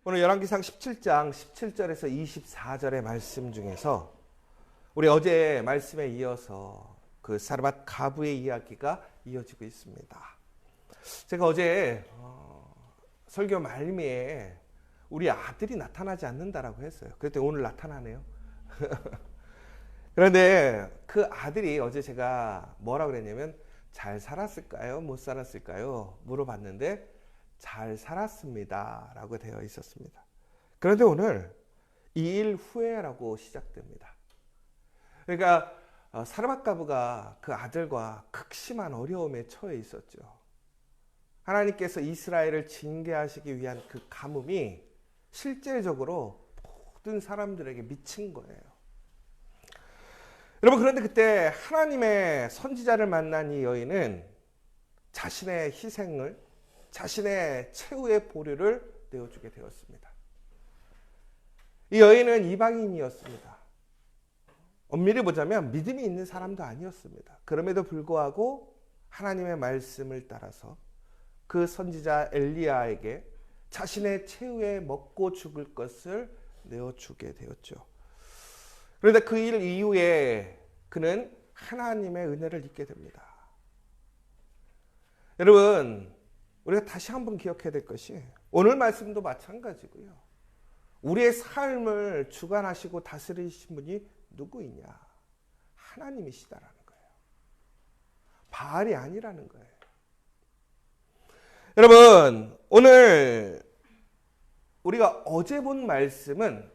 오늘 열왕기상 17장 17절에서 24절의 말씀 중에서 우리 어제 말씀에 이어서 그 사르밧 가부의 이야기가 이어지고 있습니다. 제가 어제 설교 말미에 우리 아들이 나타나지 않는다라고 했어요. 그랬더니 오늘 나타나네요. 그런데 그 아들이 어제 제가 뭐라 그랬냐면 잘 살았을까요? 못 살았을까요? 물어봤는데 잘 살았습니다 라고 되어 있었습니다. 그런데 오늘 2일 후에라고 시작됩니다. 그러니까 사르밧 가부가 그 아들과 극심한 어려움에 처해 있었죠. 하나님께서 이스라엘을 징계하시기 위한 그 가뭄이 실제적으로 모든 사람들에게 미친 거예요. 여러분, 그런데 그때 하나님의 선지자를 만난 이 여인은 자신의 희생을, 자신의 최후의 보류를 내어주게 되었습니다. 이 여인은 이방인이었습니다. 엄밀히 보자면 믿음이 있는 사람도 아니었습니다. 그럼에도 불구하고 하나님의 말씀을 따라서 그 선지자 엘리야에게 자신의 최후의 먹고 죽을 것을 내어주게 되었죠. 그런데 그 일 이후에 그는 하나님의 은혜를 잊게 됩니다. 여러분, 우리가 다시 한번 기억해야 될 것이 오늘 말씀도 마찬가지고요. 우리의 삶을 주관하시고 다스리신 분이 누구이냐? 하나님이시다라는 거예요. 바알이 아니라는 거예요. 여러분, 오늘 우리가 어제 본 말씀은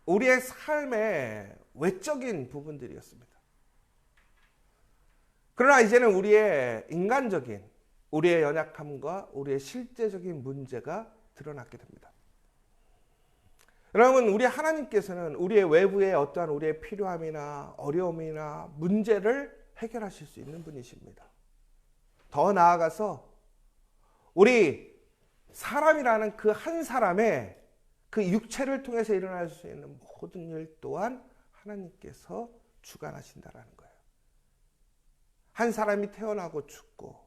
우리의 삶의 외적인 부분들이었습니다. 그러나 이제는 우리의 인간적인, 우리의 연약함과 우리의 실제적인 문제가 드러났게 됩니다. 여러분, 우리 하나님께서는 우리의 외부의 어떠한 우리의 필요함이나 어려움이나 문제를 해결하실 수 있는 분이십니다. 더 나아가서 우리 사람이라는 그 한 사람의 그 육체를 통해서 일어날 수 있는 모든 일 또한 하나님께서 주관하신다라는 거예요. 한 사람이 태어나고 죽고,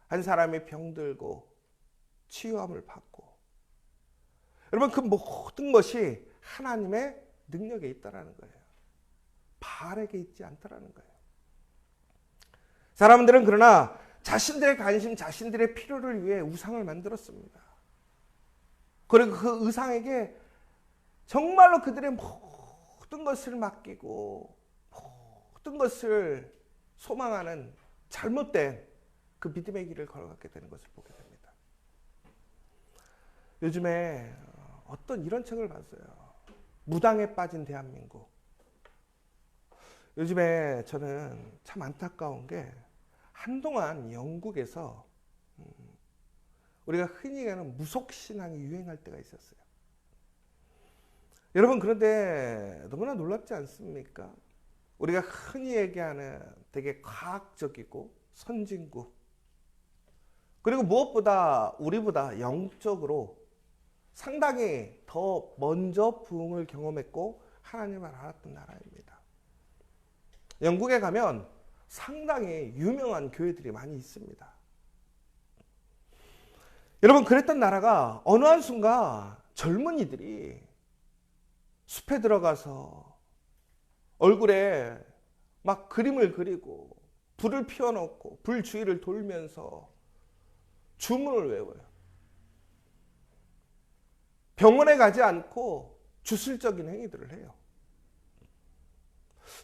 한 사람이 병들고 치유함을 받고, 여러분, 그 모든 것이 하나님의 능력에 있다라는 거예요. 바알에게 있지 않다라는 거예요. 사람들은 그러나 자신들의 관심, 자신들의 필요를 위해 우상을 만들었습니다. 그리고 그 우상에게 정말로 그들의 모든 것을 맡기고 모든 것을 소망하는 잘못된 그 믿음의 길을 걸어가게 되는 것을 보게 됩니다. 요즘에 어떤 이런 책을 봤어요. 무당에 빠진 대한민국. 요즘에 저는 참 안타까운 게 한동안 영국에서 우리가 흔히 얘기하는 무속신앙이 유행할 때가 있었어요. 여러분, 그런데 너무나 놀랍지 않습니까? 우리가 흔히 얘기하는 되게 과학적이고 선진국, 그리고 무엇보다 우리보다 영적으로 상당히 더 먼저 부흥을 경험했고 하나님을 알았던 나라입니다. 영국에 가면 상당히 유명한 교회들이 많이 있습니다. 여러분, 그랬던 나라가 어느 한순간 젊은이들이 숲에 들어가서 얼굴에 막 그림을 그리고 불을 피워놓고 불 주위를 돌면서 주문을 외워요. 병원에 가지 않고 주술적인 행위들을 해요.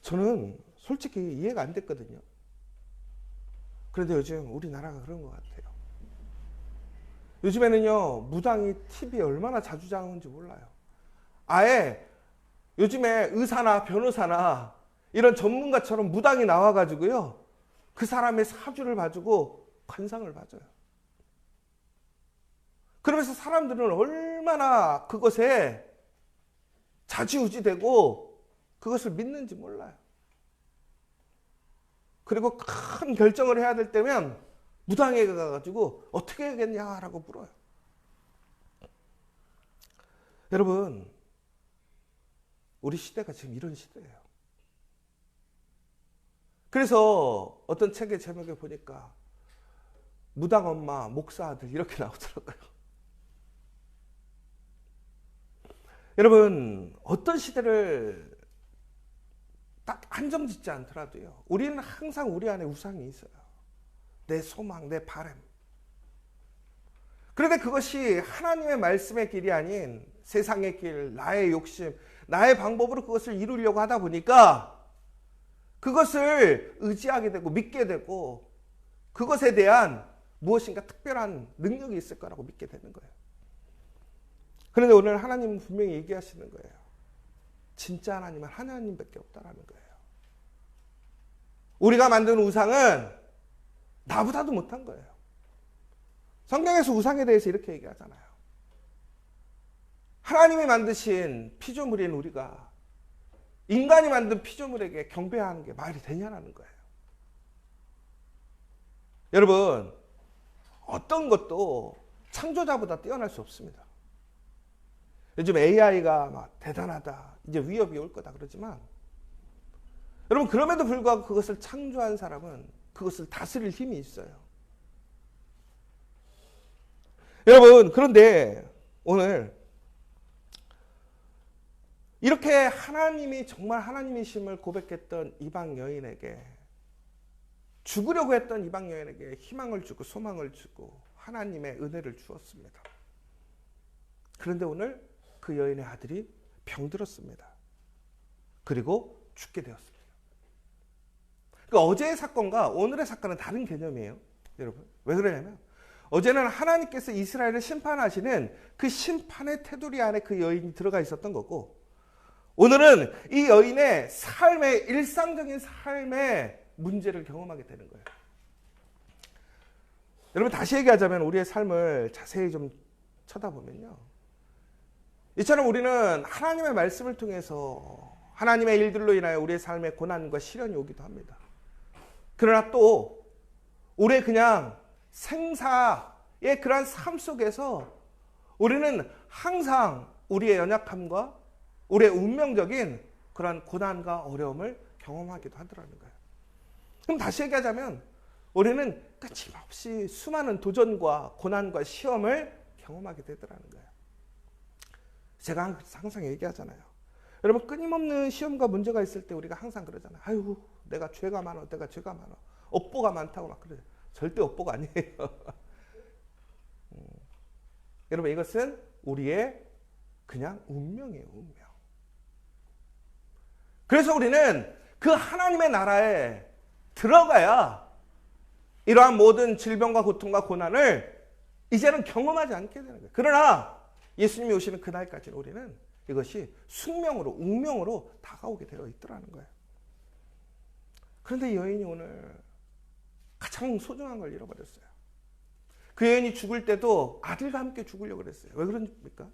저는 솔직히 이해가 안 됐거든요. 그런데 요즘 우리나라가 그런 것 같아요. 요즘에는요, 무당이 TV에 얼마나 자주 나오는지 몰라요. 아예 요즘에 의사나 변호사나 이런 전문가처럼 무당이 나와가지고요, 그 사람의 사주를 봐주고 관상을 봐줘요. 그러면서 사람들은 얼마나 그것에 좌지우지되고 그것을 믿는지 몰라요. 그리고 큰 결정을 해야 될 때면 무당에 가가지고 어떻게 해야겠냐라고 물어요. 여러분, 우리 시대가 지금 이런 시대예요. 그래서 어떤 책의 제목에 보니까 무당 엄마, 목사 아들 이렇게 나오더라고요. 여러분, 어떤 시대를 딱 한정 짓지 않더라도요, 우리는 항상 우리 안에 우상이 있어요. 내 소망, 내 바람. 그런데 그것이 하나님의 말씀의 길이 아닌 세상의 길, 나의 욕심, 나의 방법으로 그것을 이루려고 하다 보니까 그것을 의지하게 되고 믿게 되고 그것에 대한 무엇인가 특별한 능력이 있을 거라고 믿게 되는 거예요. 그런데 오늘 하나님은 분명히 얘기하시는 거예요. 진짜 하나님은 하나님밖에 없다라는 거예요. 우리가 만든 우상은 나보다도 못한 거예요. 성경에서 우상에 대해서 이렇게 얘기하잖아요. 하나님이 만드신 피조물인 우리가 인간이 만든 피조물에게 경배하는 게 말이 되냐라는 거예요. 여러분, 어떤 것도 창조자보다 뛰어날 수 없습니다. 요즘 AI가 막 대단하다, 이제 위협이 올 거다 그러지만, 여러분, 그럼에도 불구하고 그것을 창조한 사람은 그것을 다스릴 힘이 있어요. 여러분, 그런데 오늘 이렇게 하나님이 정말 하나님이심을 고백했던 이방 여인에게, 죽으려고 했던 이방 여인에게 희망을 주고 소망을 주고 하나님의 은혜를 주었습니다. 그런데 오늘 그 여인의 아들이 병들었습니다. 그리고 죽게 되었습니다. 그러니까 어제의 사건과 오늘의 사건은 다른 개념이에요. 여러분, 왜 그러냐면 어제는 하나님께서 이스라엘을 심판하시는 그 심판의 테두리 안에 그 여인이 들어가 있었던 거고, 오늘은 이 여인의 삶의 일상적인 삶의 문제를 경험하게 되는 거예요. 여러분, 다시 얘기하자면 우리의 삶을 자세히 좀 쳐다보면요, 이처럼 우리는 하나님의 말씀을 통해서 하나님의 일들로 인하여 우리의 삶에 고난과 시련이 오기도 합니다. 그러나 또 우리의 그냥 생사의 그러한 삶 속에서 우리는 항상 우리의 연약함과 우리의 운명적인 그러한 고난과 어려움을 경험하기도 하더라는 거예요. 그럼 다시 얘기하자면 우리는 끊임없이 수많은 도전과 고난과 시험을 경험하게 되더라는 거예요. 제가 항상 얘기하잖아요. 여러분, 끊임없는 시험과 문제가 있을 때 우리가 항상 그러잖아요. 아유, 내가 죄가 많아, 내가 죄가 많아, 업보가 많다고 막 그래요. 절대 업보가 아니에요. 여러분, 이것은 우리의 그냥 운명이에요, 운명. 그래서 우리는 그 하나님의 나라에 들어가야 이러한 모든 질병과 고통과 고난을 이제는 경험하지 않게 되는 거예요. 그러나 예수님이 오시는 그날까지는 우리는 이것이 숙명으로, 운명으로 다가오게 되어 있더라는 거예요. 그런데 이 여인이 오늘 가장 소중한 걸 잃어버렸어요. 그 여인이 죽을 때도 아들과 함께 죽으려고 그랬어요. 왜 그럽니까?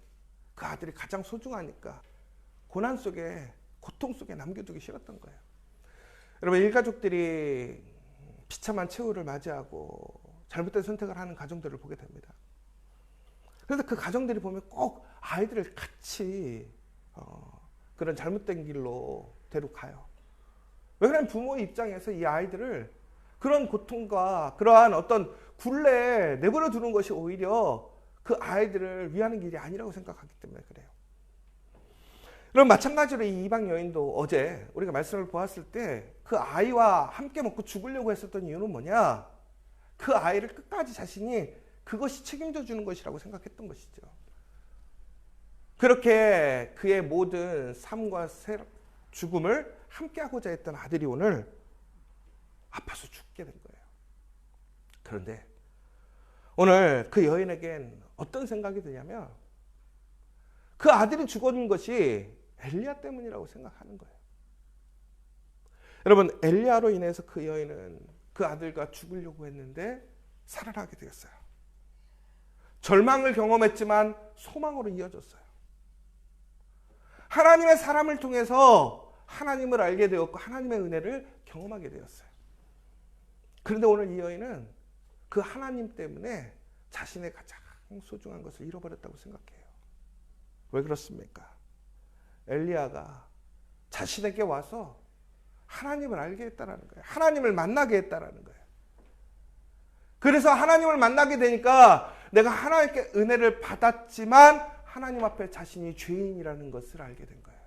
그 아들이 가장 소중하니까 고난 속에, 고통 속에 남겨두기 싫었던 거예요. 여러분, 일가족들이 비참한 최후를 맞이하고 잘못된 선택을 하는 가정들을 보게 됩니다. 그래서 그 가정들이 보면 꼭 아이들을 같이 그런 잘못된 길로 데려가요. 왜 그러냐면 부모의 입장에서 이 아이들을 그런 고통과 그러한 어떤 굴레에 내버려 두는 것이 오히려 그 아이들을 위하는 길이 아니라고 생각하기 때문에 그래요. 그럼 마찬가지로 이 이방 여인도 어제 우리가 말씀을 보았을 때 그 아이와 함께 먹고 죽으려고 했었던 이유는 뭐냐? 그 아이를 끝까지 자신이 그것이 책임져 주는 것이라고 생각했던 것이죠. 그렇게 그의 모든 삶과 죽음을 함께 하고자 했던 아들이 오늘 아파서 죽게 된 거예요. 그런데 오늘 그 여인에겐 어떤 생각이 드냐면 그 아들이 죽은 것이 엘리야 때문이라고 생각하는 거예요. 여러분, 엘리야로 인해서 그 여인은 그 아들과 죽으려고 했는데 살아나게 되었어요. 절망을 경험했지만 소망으로 이어졌어요. 하나님의 사람을 통해서 하나님을 알게 되었고 하나님의 은혜를 경험하게 되었어요. 그런데 오늘 이 여인은 그 하나님 때문에 자신의 가장 소중한 것을 잃어버렸다고 생각해요. 왜 그렇습니까? 엘리야가 자신에게 와서 하나님을 알게 했다라는 거예요. 하나님을 만나게 했다라는 거예요. 그래서 하나님을 만나게 되니까 내가 하나님께 은혜를 받았지만 하나님 앞에 자신이 죄인이라는 것을 알게 된 거예요.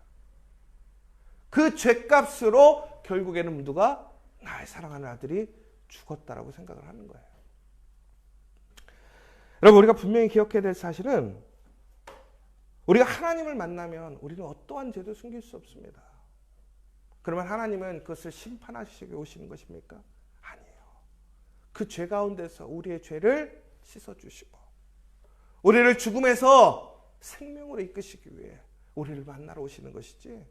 그 죄값으로 결국에는 누가 나의 사랑하는 아들이 죽었다라고 생각을 하는 거예요. 여러분, 우리가 분명히 기억해야 될 사실은 우리가 하나님을 만나면 우리는 어떠한 죄도 숨길 수 없습니다. 그러면 하나님은 그것을 심판하시게 오시는 것입니까? 아니에요. 그 죄 가운데서 우리의 죄를 씻어주시고 우리를 죽음에서 생명으로 이끄시기 위해 우리를 만나러 오시는 것이지,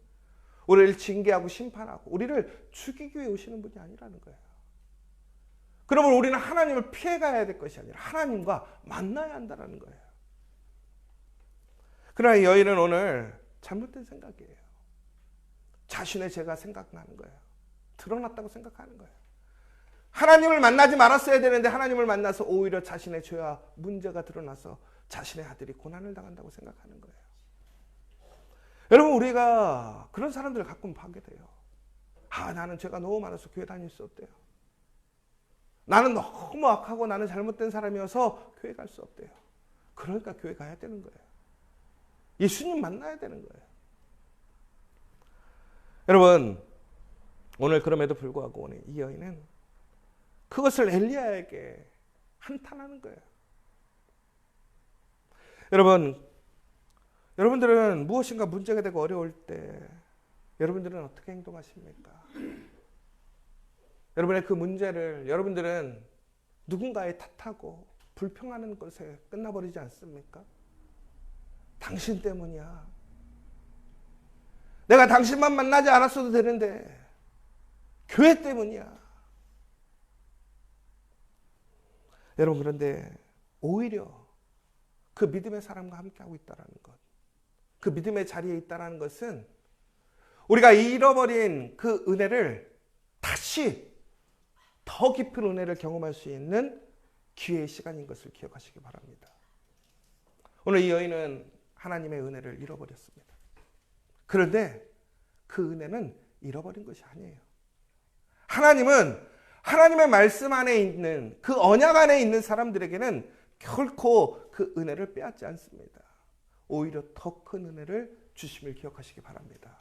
우리를 징계하고 심판하고 우리를 죽이기 위해 오시는 분이 아니라는 거예요. 그러면 우리는 하나님을 피해가야 될 것이 아니라 하나님과 만나야 한다는 거예요. 그러나 이 여인은 오늘 잘못된 생각이에요. 자신의 죄가 생각나는 거예요. 드러났다고 생각하는 거예요. 하나님을 만나지 말았어야 되는데 하나님을 만나서 오히려 자신의 죄와 문제가 드러나서 자신의 아들이 고난을 당한다고 생각하는 거예요. 여러분, 우리가 그런 사람들을 가끔 보게 돼요. 나는 죄가 너무 많아서 교회 다닐 수 없대요. 나는 너무 악하고 나는 잘못된 사람이어서 교회 갈 수 없대요. 그러니까 교회 가야 되는 거예요. 예수님 만나야 되는 거예요. 여러분, 오늘 그럼에도 불구하고 오늘 이 여인은 그것을 엘리야에게 한탄하는 거예요. 여러분들은 무엇인가 문제가 되고 어려울 때 여러분들은 어떻게 행동하십니까? 여러분의 그 문제를 여러분들은 누군가의 탓하고 불평하는 것에 끝나버리지 않습니까? 당신 때문이야. 내가 당신만 만나지 않았어도 되는데 교회 때문이야. 여러분, 그런데 오히려 그 믿음의 사람과 함께하고 있다는 것, 그 믿음의 자리에 있다는 것은 우리가 잃어버린 그 은혜를 다시 더 깊은 은혜를 경험할 수 있는 기회의 시간인 것을 기억하시기 바랍니다. 오늘 이 여인은 하나님의 은혜를 잃어버렸습니다. 그런데 그 은혜는 잃어버린 것이 아니에요. 하나님은 하나님의 말씀 안에 있는 그 언약 안에 있는 사람들에게는 결코 그 은혜를 빼앗지 않습니다. 오히려 더 큰 은혜를 주심을 기억하시기 바랍니다.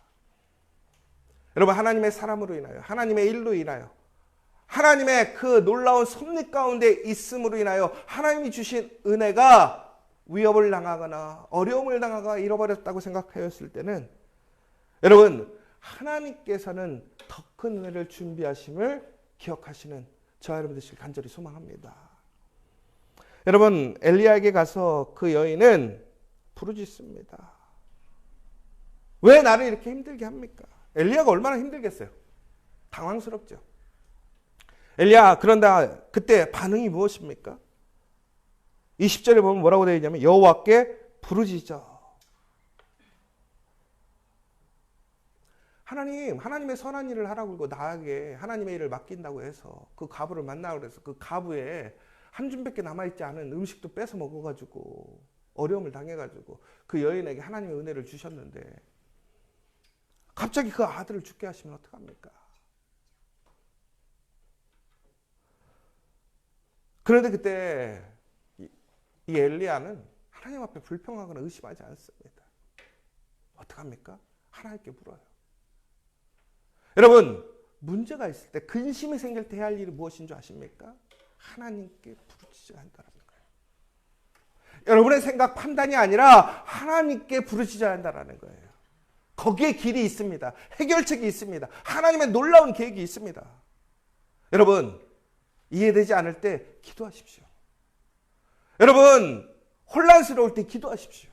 여러분, 하나님의 사람으로 인하여, 하나님의 일로 인하여, 하나님의 그 놀라운 섭리 가운데 있음으로 인하여 하나님이 주신 은혜가 위협을 당하거나 어려움을 당하거나 잃어버렸다고 생각하였을 때는 여러분, 하나님께서는 더 큰 은혜를 준비하심을 기억하시는 저와 여러분 되시길 간절히 소망합니다. 여러분, 엘리야에게 가서 그 여인은 부르짖습니다. 왜 나를 이렇게 힘들게 합니까? 엘리야가 얼마나 힘들겠어요? 당황스럽죠. 엘리야, 그런데 그때 반응이 무엇입니까? 20절에 보면 뭐라고 되어 있냐면 여호와께 부르짖어. 하나님의 선한 일을 하라고 하고 나에게 하나님의 일을 맡긴다고 해서 그 과부를 만나고 해서 그 과부에 한 줌밖에 남아있지 않은 음식도 뺏어 먹어가지고 어려움을 당해가지고 그 여인에게 하나님의 은혜를 주셨는데 갑자기 그 아들을 죽게 하시면 어떡합니까? 그런데 그때 이 엘리야는 하나님 앞에 불평하거나 의심하지 않습니다. 어떡합니까? 하나님께 물어요. 여러분, 문제가 있을 때, 근심이 생길 때 해야 할 일이 무엇인 줄 아십니까? 하나님께 부르짖어야 한다는 거예요. 여러분의 생각, 판단이 아니라 하나님께 부르짖어야 한다는 거예요. 거기에 길이 있습니다. 해결책이 있습니다. 하나님의 놀라운 계획이 있습니다. 여러분, 이해되지 않을 때 기도하십시오. 여러분, 혼란스러울 때 기도하십시오.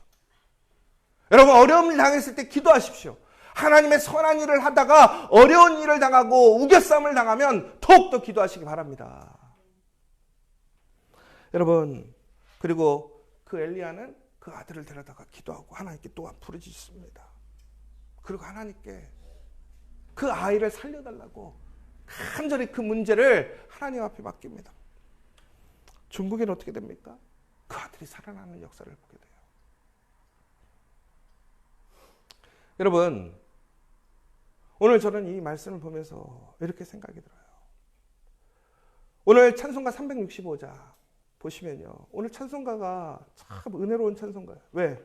여러분, 어려움을 당했을 때 기도하십시오. 하나님의 선한 일을 하다가 어려운 일을 당하고 우겨쌈을 당하면 더욱더 기도하시기 바랍니다. 여러분, 그리고 그 엘리야는 그 아들을 데려다가 기도하고 하나님께 또한 부르짖습니다. 그리고 하나님께 그 아이를 살려달라고 간절히 그 문제를 하나님 앞에 맡깁니다. 중국에는 어떻게 됩니까? 그 아들이 살아나는 역사를 보게 돼요. 여러분, 오늘 저는 이 말씀을 보면서 이렇게 생각이 들어요. 오늘 찬송가 365장 보시면요. 오늘 찬송가가 참 은혜로운 찬송가예요. 왜?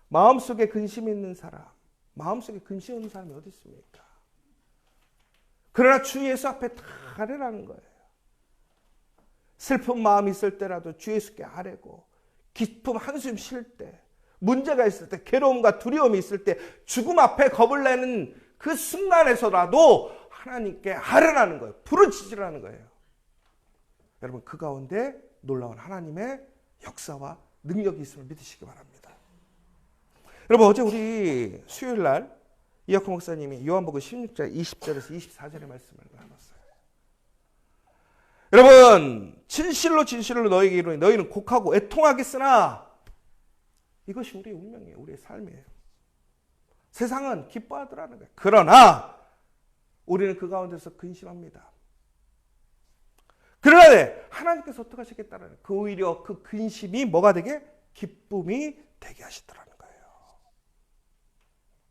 마음속에 근심이 있는 사람, 마음속에 근심 없는 사람이 어디 있습니까? 그러나 주 예수 앞에 다 아뢰라는 거예요. 슬픈 마음이 있을 때라도 주 예수께 아뢰고, 기쁨 한숨 쉴 때, 문제가 있을 때, 괴로움과 두려움이 있을 때, 죽음 앞에 겁을 내는 그 순간에서라도 하나님께 아뢰라는 거예요. 부르짖으라는 거예요. 여러분, 그 가운데 놀라운 하나님의 역사와 능력이 있음을 믿으시기 바랍니다. 여러분, 어제 우리 수요일 날 이혁호 목사님이 요한복음 16장 20절에서 24절의 말씀을 나눴어요. 여러분, 진실로 진실로 너희에게 이르노니 너희는 곡하고 애통하겠으나 이것이 우리의 운명이에요. 우리의 삶이에요. 세상은 기뻐하더라는 거예요. 그러나 우리는 그 가운데서 근심합니다. 그러나 하나님께서 어떻게 하시겠다는 거예요. 오히려 그 근심이 뭐가 되게? 기쁨이 되게 하시더라는 거예요.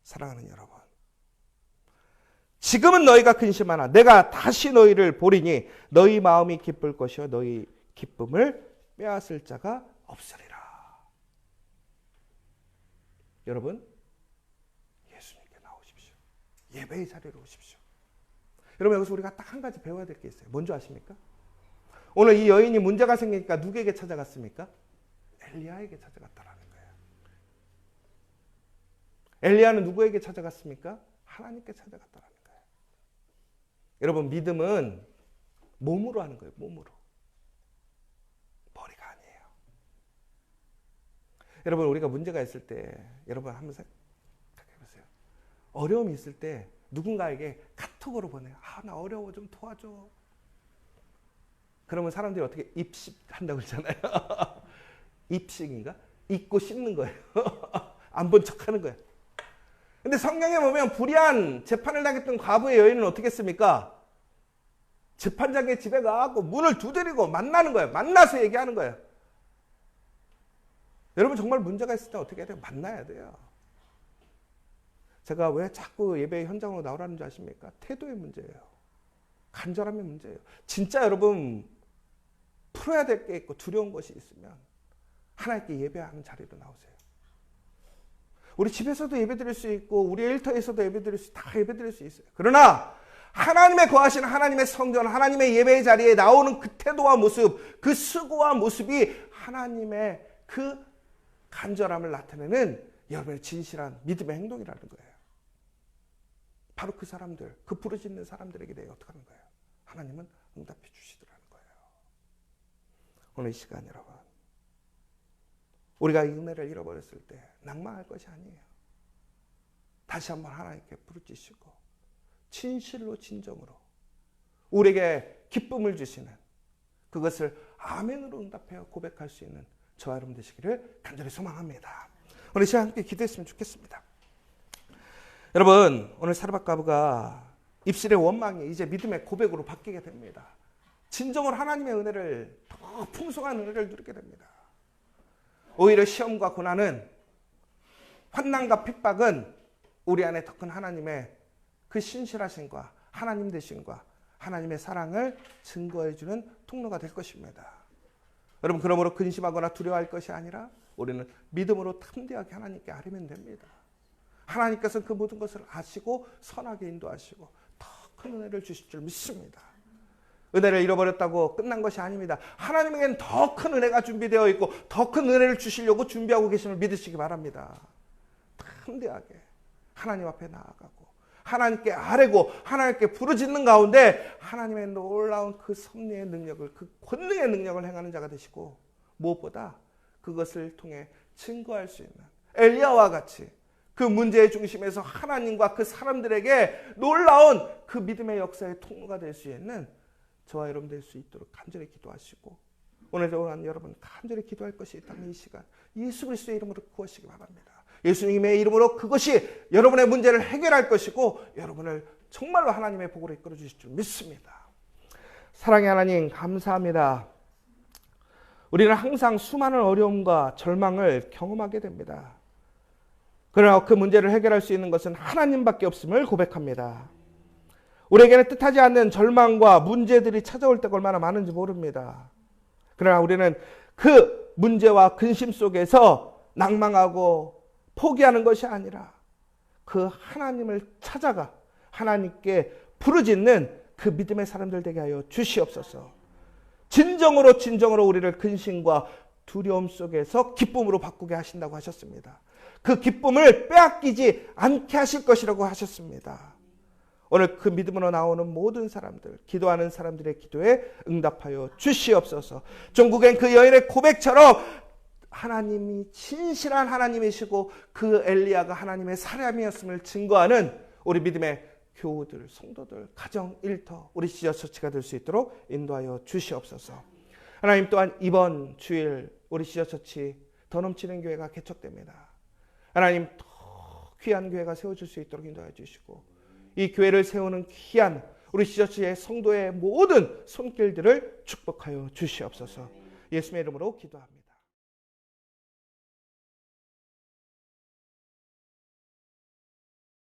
사랑하는 여러분, 지금은 너희가 근심하나 내가 다시 너희를 보리니 너희 마음이 기쁠 것이요 너희 기쁨을 빼앗을 자가 없으리라. 여러분, 예수님께 나오십시오. 예배의 자리로 오십시오. 여러분, 여기서 우리가 딱 한 가지 배워야 될 게 있어요. 뭔지 아십니까? 오늘 이 여인이 문제가 생기니까 누구에게 찾아갔습니까? 엘리야에게 찾아갔다라는 거예요. 엘리야는 누구에게 찾아갔습니까? 하나님께 찾아갔다라는 거예요. 여러분, 믿음은 몸으로 하는 거예요. 몸으로. 머리가 아니에요. 여러분, 우리가 문제가 있을 때 여러분 한번 생각해보세요. 어려움이 있을 때 누군가에게 카톡으로 보내요. 나 어려워, 좀 도와줘. 그러면 사람들이 어떻게 입식한다고 그러잖아요. 입식인가? 잊고 씹는 거예요. 안 본 척하는 거예요. 근데 성경에 보면 불의한 재판을 당했던 과부의 여인은 어떻게 했습니까? 재판장의 집에 가고 문을 두드리고 만나는 거예요. 만나서 얘기하는 거예요. 여러분, 정말 문제가 있을 때 어떻게 해야 돼요? 만나야 돼요. 제가 왜 자꾸 예배 현장으로 나오라는 줄 아십니까? 태도의 문제예요. 간절함의 문제예요. 진짜 여러분, 풀어야 될 게 있고 두려운 것이 있으면 하나님께 예배하는 자리로 나오세요. 우리 집에서도 예배드릴 수 있고 우리 일터에서도 예배드릴 수, 다 예배드릴 수 있어요. 그러나 하나님의 거하시는 하나님의 성전, 하나님의 예배의 자리에 나오는 그 태도와 모습, 그 수고와 모습이 하나님의 그 간절함을 나타내는 여러분의 진실한 믿음의 행동이라는 거예요. 바로 그 사람들, 그 부르짖는 사람들에게 대해 어떻게 하는 거예요? 하나님은 응답해 주시더라는 거예요. 오늘 이 시간 여러분, 우리가 이 은혜를 잃어버렸을 때 낭망할 것이 아니에요. 다시 한번 하나님께 부르짖으시고 진실로 진정으로 우리에게 기쁨을 주시는 그것을 아멘으로 응답하여 고백할 수 있는 저와 여러분 되시기를 간절히 소망합니다. 오늘 이 시간 함께 기도했으면 좋겠습니다. 여러분, 오늘 사르밧가브가 입술의 원망이 이제 믿음의 고백으로 바뀌게 됩니다. 진정으로 하나님의 은혜를, 더 풍성한 은혜를 누리게 됩니다. 오히려 시험과 고난은, 환난과 핍박은 우리 안에 더 큰 하나님의 그 신실하심과 하나님 되심과 하나님의 사랑을 증거해주는 통로가 될 것입니다. 여러분, 그러므로 근심하거나 두려워할 것이 아니라 우리는 믿음으로 탐대하게 하나님께 아뢰면 됩니다. 하나님께서 그 모든 것을 아시고 선하게 인도하시고 더 큰 은혜를 주실 줄 믿습니다. 은혜를 잃어버렸다고 끝난 것이 아닙니다. 하나님에게는 더 큰 은혜가 준비되어 있고 더 큰 은혜를 주시려고 준비하고 계심을 믿으시기 바랍니다. 탐대하게 하나님 앞에 나아가고 하나님께 아뢰고 하나님께 부르짖는 가운데 하나님의 놀라운 그 섭리의 능력을, 그 권능의 능력을 행하는 자가 되시고, 무엇보다 그것을 통해 증거할 수 있는 엘리야와 같이 그 문제의 중심에서 하나님과 그 사람들에게 놀라운 그 믿음의 역사의 통로가 될 수 있는 저와 여러분 될 수 있도록 간절히 기도하시고, 오늘 또한 여러분 간절히 기도할 것이 있다면 이 시간 예수 그리스도의 이름으로 구하시기 바랍니다. 예수님의 이름으로 그것이 여러분의 문제를 해결할 것이고 여러분을 정말로 하나님의 복으로 이끌어 주실 줄 믿습니다. 사랑의 하나님, 감사합니다. 우리는 항상 수많은 어려움과 절망을 경험하게 됩니다. 그러나 그 문제를 해결할 수 있는 것은 하나님밖에 없음을 고백합니다. 우리에게는 뜻하지 않는 절망과 문제들이 찾아올 때가 얼마나 많은지 모릅니다. 그러나 우리는 그 문제와 근심 속에서 낭망하고 포기하는 것이 아니라 그 하나님을 찾아가 하나님께 부르짖는 그 믿음의 사람들 되게 하여 주시옵소서. 진정으로 우리를 근심과 두려움 속에서 기쁨으로 바꾸게 하신다고 하셨습니다. 그 기쁨을 빼앗기지 않게 하실 것이라고 하셨습니다. 오늘 그 믿음으로 나오는 모든 사람들, 기도하는 사람들의 기도에 응답하여 주시옵소서. 종국엔 그 여인의 고백처럼 하나님이 진실한 하나님이시고 그 엘리야가 하나님의 사람이었음을 증거하는 우리 믿음의 교우들, 성도들, 가정, 일터, 우리 시저처치가 될 수 있도록 인도하여 주시옵소서. 하나님 또한 이번 주일 우리 시저처치 더 넘치는 교회가 개척됩니다. 하나님 더 귀한 교회가 세워질 수 있도록 인도하여 주시고 이 교회를 세우는 귀한 우리 시저처치의 성도의 모든 손길들을 축복하여 주시옵소서. 예수님의 이름으로 기도합니다.